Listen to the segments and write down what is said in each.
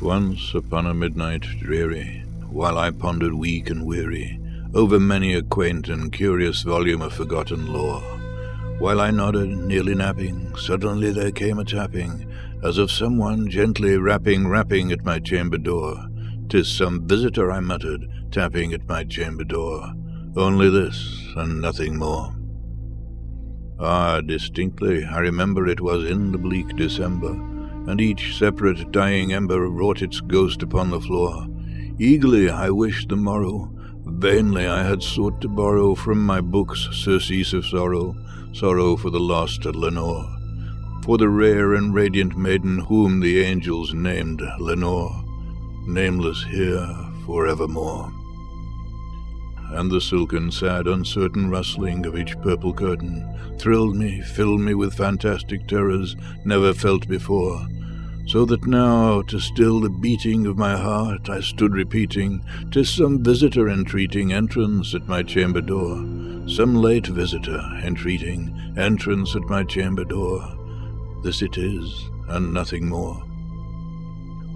Once upon a midnight dreary, while I pondered weak and weary over many a quaint and curious volume of forgotten lore, while I nodded, nearly napping, suddenly there came a tapping, as of someone gently rapping at my chamber door. "'Tis some visitor," I muttered, tapping at my chamber door. Only this, and nothing more. Ah, distinctly, I remember it was in the bleak December, and each separate dying ember wrought its ghost upon the floor. Eagerly I wished the morrow, vainly I had sought to borrow from my books surcease of sorrow, sorrow for the lost Lenore, for the rare and radiant maiden whom the angels named Lenore, nameless here forevermore. And the silken, sad, uncertain rustling of each purple curtain thrilled me, filled me with fantastic terrors never felt before, so that now, to still the beating of my heart, I stood repeating, "'Tis some visitor entreating entrance at my chamber door, some late visitor entreating entrance at my chamber door. This it is, and nothing more."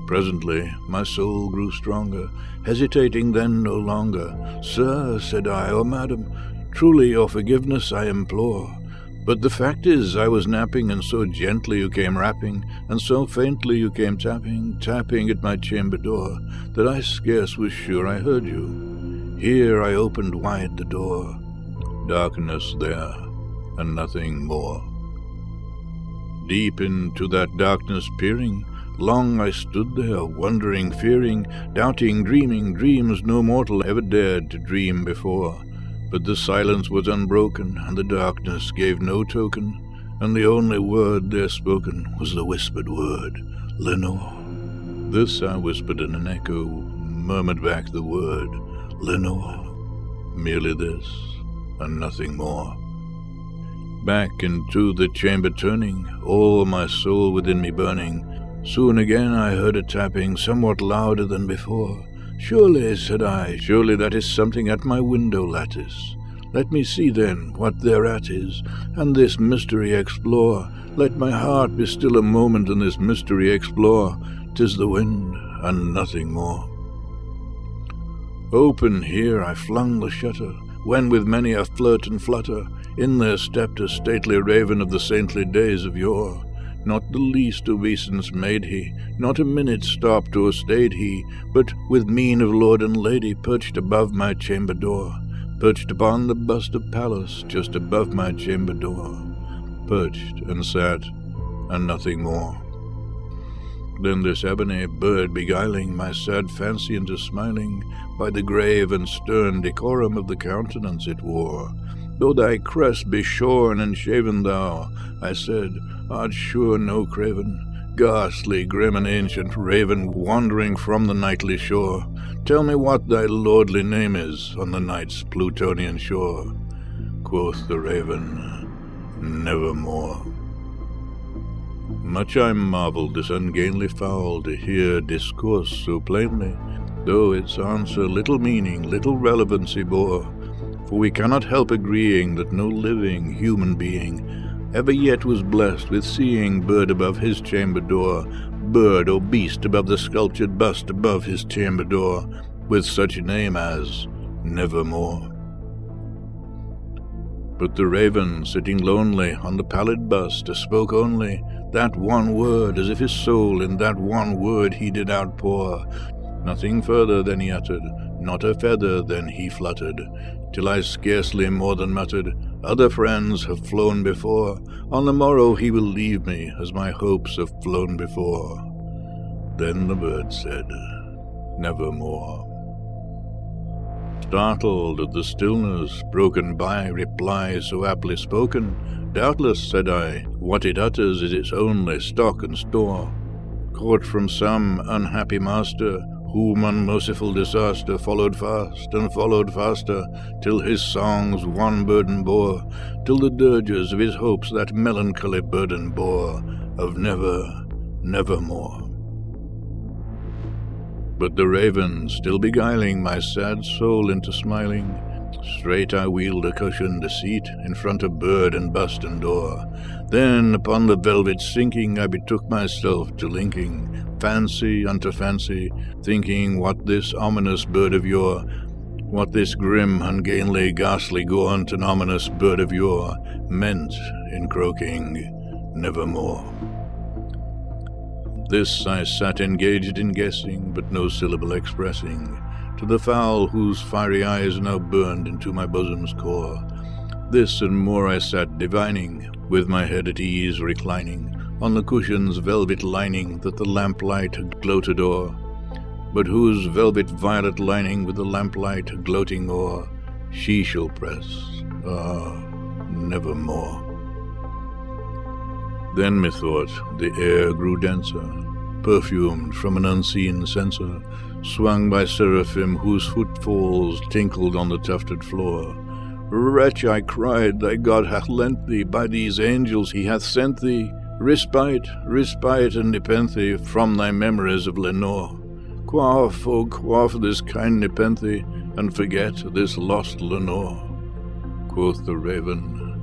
Presently my soul grew stronger, hesitating then no longer. "Sir," said I, "or madam, truly your forgiveness I implore. But the fact is, I was napping, and so gently you came rapping, and so faintly you came tapping at my chamber door, that I scarce was sure I heard you. Here I opened wide the door. Darkness there, and nothing more. Deep into that darkness peering, long I stood there, wondering, fearing, doubting, dreaming dreams no mortal ever dared to dream before. But the silence was unbroken, and the darkness gave no token, and the only word there spoken was the whispered word, "Lenore." This I whispered, and an echo murmured back the word, "Lenore." Merely this, and nothing more. Back into the chamber turning, all my soul within me burning, soon again I heard a tapping, somewhat louder than before. "Surely," said I, "surely that is something at my window lattice. Let me see then what thereat is, and this mystery explore. Let my heart be still a moment, and this mystery explore. 'Tis the wind, and nothing more." Open here I flung the shutter, when with many a flirt and flutter, in there stepped a stately raven of the saintly days of yore. Not the least obeisance made he, not a minute stopped or stayed he, but with mien of lord and lady perched above my chamber door, perched upon the bust of Pallas just above my chamber door, perched and sat, and nothing more. Then this ebony bird beguiling my sad fancy into smiling, by the grave and stern decorum of the countenance it wore. "Though thy crest be shorn and shaven thou," I said, "art sure no craven, ghastly, grim and ancient raven, wandering from the nightly shore. Tell me what thy lordly name is on the night's Plutonian shore." Quoth the raven, "Nevermore." Much I marvelled this ungainly fowl to hear discourse so plainly, though its answer little meaning, little relevancy bore. For we cannot help agreeing that no living human being ever yet was blessed with seeing bird above his chamber door, bird or beast above the sculptured bust above his chamber door, with such a name as Nevermore. But the raven, sitting lonely on the pallid bust, spoke only that one word, as if his soul in that one word he did outpour. Nothing further than he uttered, not a feather than he fluttered, till I scarcely more than muttered, "Other friends have flown before, on the morrow he will leave me, as my hopes have flown before." Then the bird said, "Nevermore." Startled at the stillness, broken by reply so aptly spoken, "Doubtless," said I, "what it utters is its only stock and store, caught from some unhappy master, whom unmerciful disaster followed fast and followed faster, till his songs one burden bore, till the dirges of his hopes that melancholy burden bore, of never, nevermore." But the raven, still beguiling my sad soul into smiling, straight I wheeled a cushioned seat in front of bird and bust and door. Then upon the velvet sinking I betook myself to linking fancy unto fancy, thinking what this ominous bird of yore, what this grim, ungainly, ghastly, gaunt, and ominous bird of yore meant in croaking nevermore. This I sat engaged in guessing, but no syllable expressing, to the fowl whose fiery eyes now burned into my bosom's core. This and more I sat divining, with my head at ease reclining, on the cushion's velvet lining that the lamplight had gloated o'er, but whose velvet violet lining with the lamplight gloating o'er she shall press, nevermore. Then methought the air grew denser, perfumed from an unseen censer, swung by seraphim whose footfalls tinkled on the tufted floor. Wretch, I cried, thy God hath lent thee, by these angels he hath sent thee, respite, respite and nepenthe from thy memories of Lenore. Quaff, oh quaff this kind nepenthe, and forget this lost Lenore. Quoth the raven,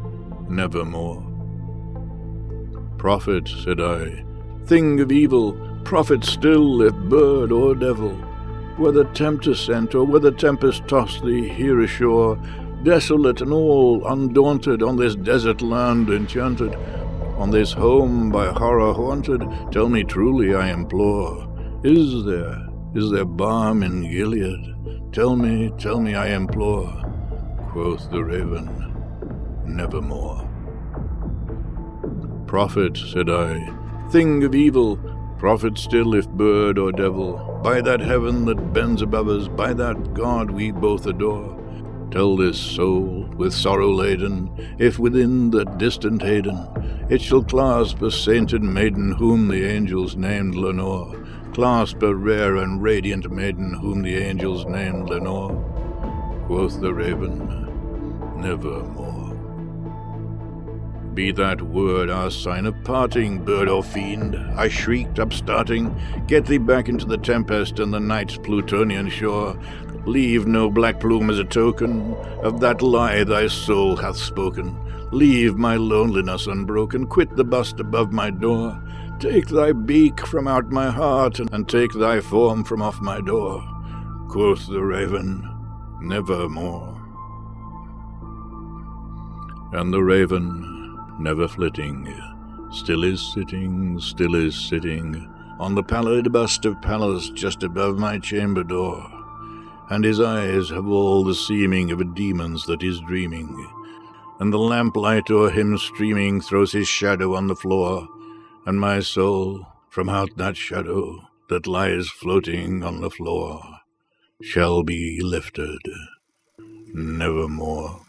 nevermore. Prophet, said I, thing of evil, prophet still, if bird or devil, whether tempter sent, or whether tempest tossed thee here ashore, desolate and all undaunted, on this desert land enchanted, on this home by horror haunted, tell me truly, I implore, is there balm in Gilead? Tell me, I implore. Quoth the raven, nevermore. Prophet, said I, thing of evil, prophet still if bird or devil, by that heaven that bends above us, by that God we both adore, tell this soul, with sorrow laden, if within that distant haven it shall clasp a sainted maiden whom the angels named Lenore, clasp a rare and radiant maiden whom the angels named Lenore. Quoth the raven, nevermore. Be that word our sign of parting, bird or fiend, I shrieked, upstarting, get thee back into the tempest and the night's Plutonian shore. Leave no black plume as a token of that lie thy soul hath spoken. Leave my loneliness unbroken, quit the bust above my door. Take thy beak from out my heart, and take thy form from off my door. Quoth the raven, nevermore. And the raven, never flitting, still is sitting on the pallid bust of Pallas just above my chamber door, and his eyes have all the seeming of a demon's that is dreaming, and the lamplight o'er him streaming throws his shadow on the floor, and my soul, from out that shadow that lies floating on the floor, shall be lifted nevermore.